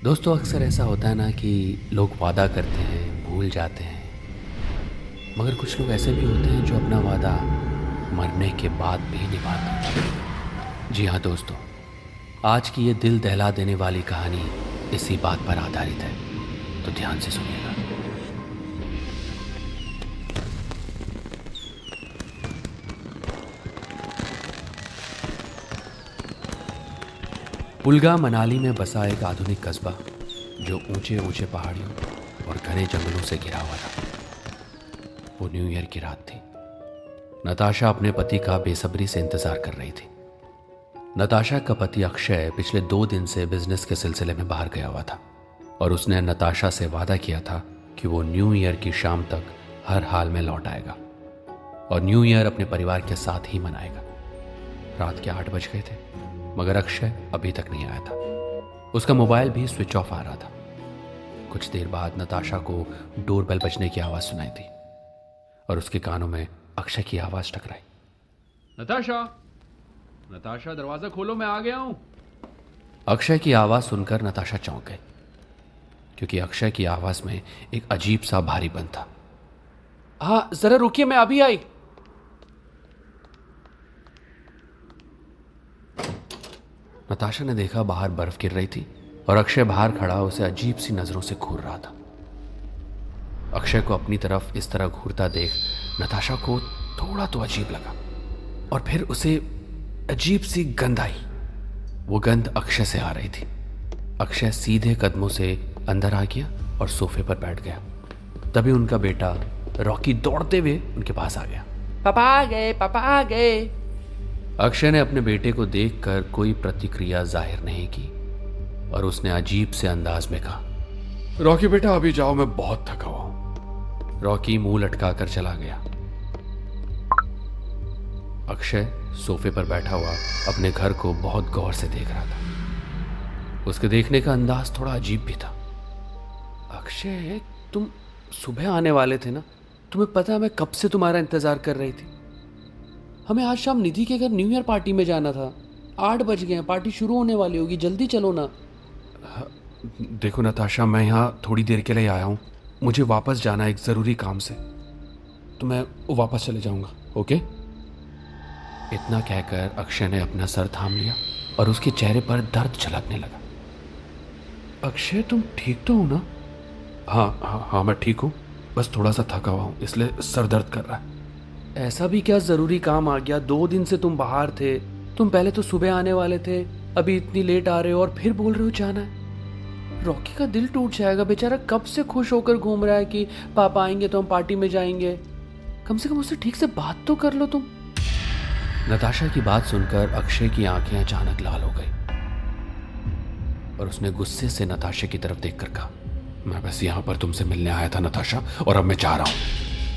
दोस्तों अक्सर ऐसा होता है ना कि लोग वादा करते हैं, भूल जाते हैं। मगर कुछ लोग ऐसे भी होते हैं जो अपना वादा मरने के बाद भी निभाते हैं। जी हाँ दोस्तों, आज की ये दिल दहला देने वाली कहानी इसी बात पर आधारित है, तो ध्यान से सुनिएगा। पुलगा मनाली में बसा एक आधुनिक कस्बा जो ऊंचे ऊंचे पहाड़ियों और घने जंगलों से घिरा हुआ था। वो न्यू ईयर की रात थी। नताशा अपने पति का बेसब्री से इंतजार कर रही थी। नताशा का पति अक्षय पिछले 2 दिन से बिजनेस के सिलसिले में बाहर गया हुआ था और उसने नताशा से वादा किया था कि वो न्यू ईयर की शाम तक हर हाल में लौट आएगा और न्यू ईयर अपने परिवार के साथ ही मनाएगा। रात के 8 बज गए थे मगर अक्षय अभी तक नहीं आया था। उसका मोबाइल भी स्विच ऑफ आ रहा था। कुछ देर बाद नताशा को डोरबेल बजने की आवाज़ सुनाई दी और उसके कानों में अक्षय की आवाज़ टकराई। नताशा, नताशा दरवाजा खोलो, मैं आ गया हूं। अक्षय की आवाज़ सुनकर नताशा चौंक गई क्योंकि अक्षय की आवाज़ में एक अजीब सा भारीपन था। हाँ जरा रुकिए, मैं अभी आई। नताशा ने देखा बाहर बर्फ गिर रही थी और अक्षय बाहर खड़ा उसे अजीब सी नजरों से घूर रहा था। अक्षय को अपनी तरफ इस तरह घूरता देख नताशा को थोड़ा तो अजीब लगा और फिर उसे अजीब सी गंध आई। वो गंध अक्षय से आ रही थी। अक्षय सीधे कदमों से अंदर आ गया और सोफे पर बैठ गया। तभी उनका बेटा रॉकी दौड़ते हुए उनके पास आ गया। पापा आ गए, पापा आ गए। अक्षय ने अपने बेटे को देखकर कोई प्रतिक्रिया जाहिर नहीं की और उसने अजीब से अंदाज में कहा, रॉकी बेटा अभी जाओ, मैं बहुत थका हुआ हूं। रॉकी मुंह लटकाकर चला गया। अक्षय सोफे पर बैठा हुआ अपने घर को बहुत गौर से देख रहा था। उसके देखने का अंदाज थोड़ा अजीब भी था। अक्षय, तुम सुबह आने वाले थे ना? तुम्हें पता है मैं कब से तुम्हारा इंतजार कर रही थी। हमें आज शाम निधि के घर न्यू ईयर पार्टी में जाना था। 8 बज गए हैं, पार्टी शुरू होने वाली होगी, जल्दी चलो ना। देखो नताशा, मैं यहाँ थोड़ी देर के लिए आया हूँ। मुझे वापस जाना है एक ज़रूरी काम से, तो मैं वापस चले जाऊँगा। ओके? इतना कहकर अक्षय ने अपना सर थाम लिया और उसके चेहरे पर दर्द झलकने लगा। अक्षय, तुम ठीक तो हो ना? हाँ हाँ हाँ, मैं ठीक हूँ, बस थोड़ा सा थका हुआ हूँ, इसलिए सर दर्द कर रहा है। ऐसा भी क्या ज़रूरी काम आ गया? 2 दिन से तुम बाहर थे। तुम पहले तो सुबह आने वाले थे, अभी इतनी लेट आ रहे हो और फिर बोल रहे हो जाना है। रॉकी का दिल टूट जाएगा, बेचारा कब से खुश होकर घूम रहा है कि पापा आएंगे तो हम पार्टी में जाएंगे। कम से कम उससे ठीक से बात तो कर लो तुम। नताशा की बात सुनकर अक्षय की आंखें अचानक लाल हो गई और उसने गुस्से से नताशा की तरफ देखकर कहा, मैं बस यहाँ पर तुमसे मिलने आया था नताशा, और अब मैं जा रहा हूँ।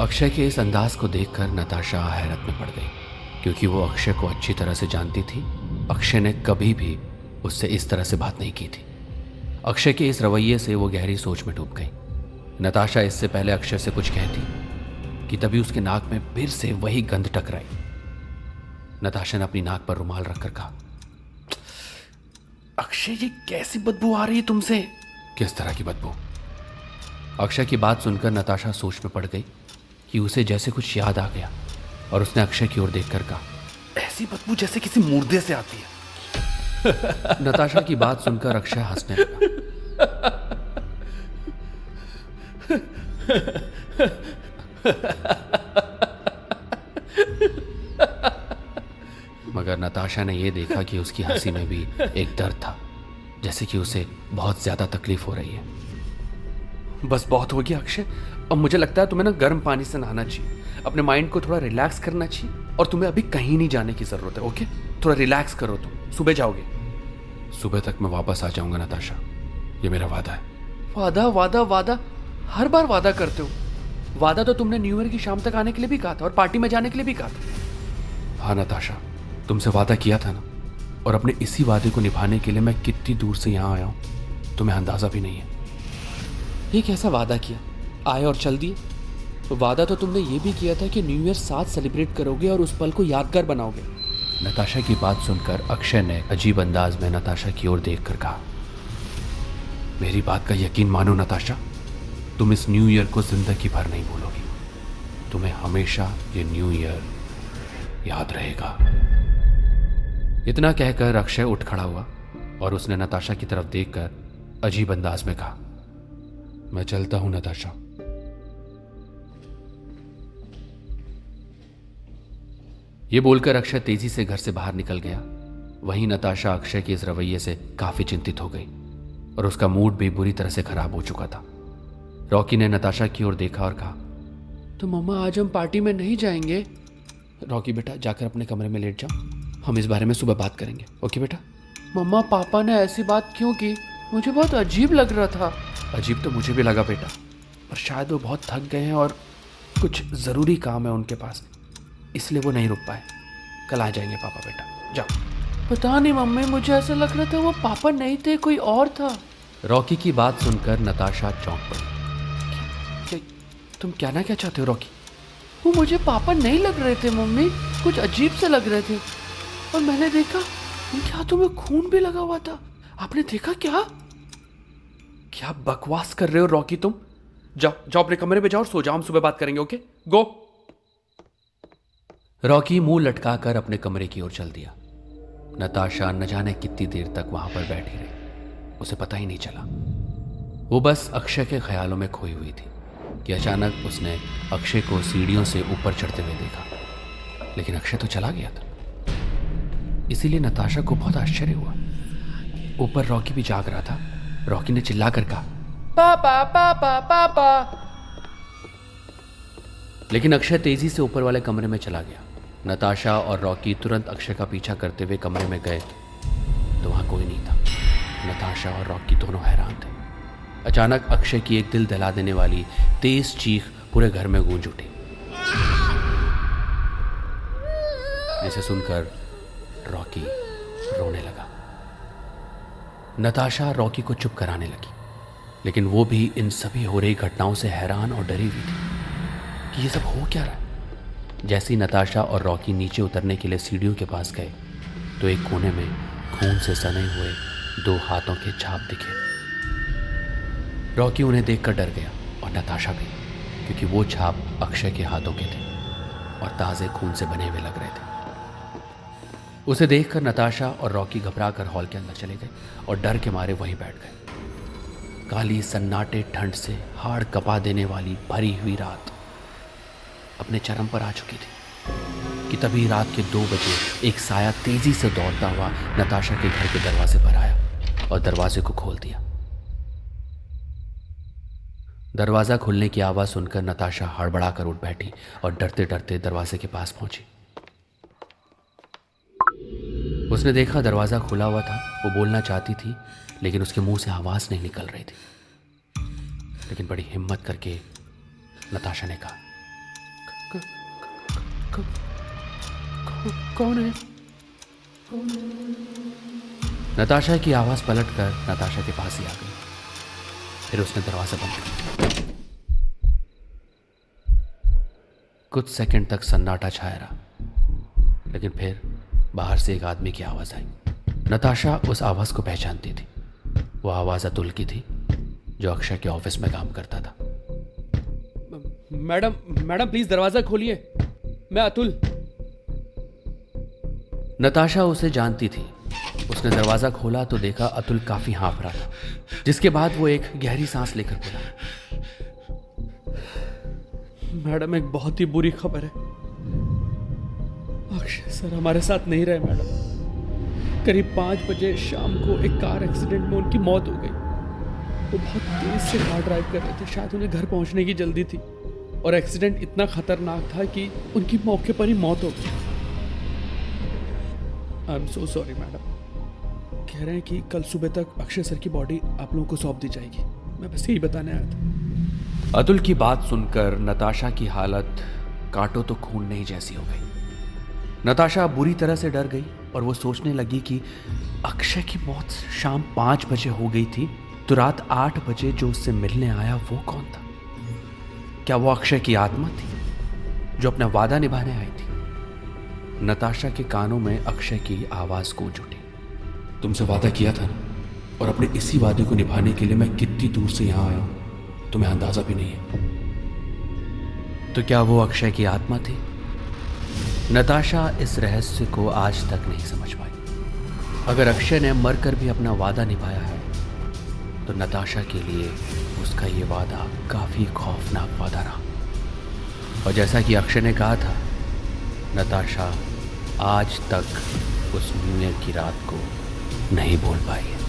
अक्षय के इस अंदाज को देखकर नताशा हैरत में पड़ गई क्योंकि वो अक्षय को अच्छी तरह से जानती थी। अक्षय ने कभी भी उससे इस तरह से बात नहीं की थी। अक्षय के इस रवैये से वो गहरी सोच में डूब गई। नताशा इससे पहले अक्षय से कुछ कहती कि तभी उसके नाक में फिर से वही गंध टकराई। नताशा ने अपनी नाक पर रुमाल रखकर कहा, अक्षय, ये कैसी बदबू आ रही है तुमसे? किस तरह की बदबू? अक्षय की बात सुनकर नताशा सोच में पड़ गई कि उसे जैसे कुछ याद आ गया और उसने अक्षय की ओर देखकर कहा, ऐसी बदबू जैसे किसी मुर्दे से आती है। नताशा की बात सुनकर अक्षय हंसने लगा। मगर नताशा ने यह देखा कि उसकी हंसी में भी एक दर्द था, जैसे कि उसे बहुत ज्यादा तकलीफ हो रही है। बस बहुत हो गया अक्षय, अब मुझे लगता है तुम्हें ना गर्म पानी से नहाना चाहिए, अपने माइंड को थोड़ा रिलैक्स करना चाहिए, और तुम्हें अभी कहीं नहीं जाने की जरूरत है। ओके? थोड़ा रिलैक्स करो, तुम सुबह जाओगे। सुबह तक मैं वापस आ जाऊंगा नताशा, ये मेरा वादा है। वादा वादा वादा, हर बार वादा करते हो। वादा तो तुमने न्यू ईयर की शाम तक आने के लिए भी कहा था और पार्टी में जाने के लिए भी कहा था। हाँ नताशा, तुमसे वादा किया था ना, और अपने इसी वादे को निभाने के लिए मैं कितनी दूर से यहाँ आया हूँ तुम्हें अंदाजा भी नहीं है। ये कैसा वादा किया, आए और चल दिए? वादा तो तुमने ये भी किया था कि न्यू ईयर साथ सेलिब्रेट करोगे और उस पल को यादगार बनाओगे। नताशा की बात सुनकर अक्षय ने अजीब अंदाज में नताशा की ओर देखकर कहा, मेरी बात का यकीन मानो नताशा, तुम इस न्यू ईयर को जिंदगी भर नहीं भूलोगी। तुम्हें हमेशा ये न्यू ईयर याद रहेगा। इतना कहकर अक्षय उठ खड़ा हुआ और उसने नताशा की तरफ देखकर अजीब अंदाज में कहा, मैं चलता हूं नताशा। ये बोलकर अक्षय तेजी से घर से बाहर निकल गया। वहीं नताशा अक्षय के इस रवैये से काफी चिंतित हो गई और उसका मूड भी बुरी तरह से खराब हो चुका था। रॉकी ने नताशा की ओर देखा और कहा, तो मम्मा आज हम पार्टी में नहीं जाएंगे? रॉकी बेटा जाकर अपने कमरे में लेट जाओ, हम इस बारे में सुबह बात करेंगे, ओके बेटा? मम्मा पापा ने ऐसी बात क्यों की? मुझे बहुत अजीब लग रहा था। अजीब तो मुझे भी लगा बेटा, पर शायद वो बहुत थक गए हैं और कुछ ज़रूरी काम है उनके पास, इसलिए वो नहीं रुक पाए। कल आ जाएंगे पापा बेटा, जाओ। पता नहीं मम्मी, मुझे ऐसा लग रहा था वो पापा नहीं थे, कोई और था। रॉकी की बात सुनकर नताशा चौंक पड़ी। तुम क्या ना क्या चाहते हो रॉकी? वो मुझे पापा नहीं लग रहे थे मम्मी, कुछ अजीब से लग रहे थे। और मैंने देखा उनके हाथों में खून भी लगा हुआ था। आपने देखा क्या? क्या बकवास कर रहे हो रॉकी तुम? जाओ जाओ अपने कमरे में जाओ और सो जाओ, हम सुबह बात करेंगे, ओके? गो। रॉकी मुंह लटकाकर अपने कमरे की ओर चल दिया। नताशा न जाने कितनी देर तक वहां पर बैठी रही, उसे पता ही नहीं चला। वो बस अक्षय के ख्यालों में खोई हुई थी कि अचानक उसने अक्षय को सीढ़ियों से ऊपर चढ़ते हुए देखा, लेकिन अक्षय तो चला गया था। इसीलिए नताशा को बहुत आश्चर्य हुआ। ऊपर रॉकी भी जाग रहा था। रॉकी ने चिल्लाकर कहा, पापा पापा पापा। लेकिन अक्षय तेजी से ऊपर वाले कमरे में चला गया। नताशा और रॉकी तुरंत अक्षय का पीछा करते हुए कमरे में गए तो वहां कोई नहीं था। नताशा और रॉकी दोनों हैरान थे। अचानक अक्षय की एक दिल दहला देने वाली तेज चीख पूरे घर में गूंज उठी, जिसे सुनकर रॉकी रोने लगा। नताशा रॉकी को चुप कराने लगी, लेकिन वो भी इन सभी हो रही घटनाओं से हैरान और डरी हुई थी कि ये सब हो क्या रहा है। जैसे ही नताशा और रॉकी नीचे उतरने के लिए सीढ़ियों के पास गए तो एक कोने में खून से सने हुए 2 हाथों के छाप दिखे। रॉकी उन्हें देखकर डर गया और नताशा भी, क्योंकि वो छाप अक्षय के हाथों के थे और ताज़े खून से बने हुए लग रहे थे। उसे देखकर नताशा और रॉकी घबराकर हॉल के अंदर चले गए और डर के मारे वहीं बैठ गए। काली सन्नाटे ठंड से हाड़ कपा देने वाली भरी हुई रात अपने चरम पर आ चुकी थी कि तभी रात के 2 बजे एक साया तेजी से दौड़ता हुआ नताशा के घर के दरवाजे पर आया और दरवाजे को खोल दिया। दरवाजा खुलने की आवाज सुनकर नताशा हड़बड़ाकर उठ बैठी और डरते डरते दरवाजे के पास पहुंची। उसने देखा दरवाजा खुला हुआ था। वो बोलना चाहती थी, लेकिन उसके मुंह से आवाज नहीं निकल रही थी। लेकिन बड़ी हिम्मत करके नताशा ने कहा, कौन है? नताशा की आवाज पलटकर नताशा के पास ही आ गई। फिर उसने दरवाजा बंद कर दिया। कुछ सेकंड तक सन्नाटा छाया रहा, लेकिन फिर बाहर से एक आदमी की आवाज आई। नताशा उस आवाज को पहचानती थी। वो आवाज अतुल की थी, जो अक्षय के ऑफिस में काम करता था। मैडम मैडम प्लीज दरवाजा खोलिए, मैं अतुल। नताशा उसे जानती थी। उसने दरवाजा खोला तो देखा अतुल काफी हाँफ रहा था, जिसके बाद वो एक गहरी सांस लेकर बोला, मैडम एक बहुत ही बुरी खबर है। अक्षय सर हमारे साथ नहीं रहे मैडम। करीब 5 बजे शाम को एक कार एक्सीडेंट में उनकी मौत हो गई। वो बहुत तेज से कार ड्राइव कर रहे थे, शायद उन्हें घर पहुंचने की जल्दी थी और एक्सीडेंट इतना खतरनाक था कि उनकी मौके पर ही मौत हो गई। I am so sorry madam. कह रहे हैं कि कल सुबह तक अक्षय सर की बॉडी आप लोगों को सौंप दी जाएगी। मैं बस यही बताने आया था। अतुल की बात सुनकर नताशा की हालत काटो तो खून नहीं जैसी हो गई। नताशा बुरी तरह से डर गई और वो सोचने लगी कि अक्षय की मौत शाम 5 बजे हो गई थी, तो रात 8 बजे जो उससे मिलने आया वो कौन था? क्या वो अक्षय की आत्मा थी जो अपना वादा निभाने आई थी? नताशा के कानों में अक्षय की आवाज गूंज उठी, तुमसे वादा किया था ना, और अपने इसी वादे को निभाने के लिए मैं कितनी दूर से यहाँ आया हूं तुम्हें अंदाजा भी नहीं है। तो क्या वो अक्षय की आत्मा थी? नताशा इस रहस्य को आज तक नहीं समझ पाई। अगर अक्षय ने मरकर भी अपना वादा निभाया है तो नताशा के लिए उसका ये वादा काफी खौफनाक वादा रहा। और जैसा कि अक्षय ने कहा था, नताशा आज तक उस न्यू ईयर की रात को नहीं भूल पाई है।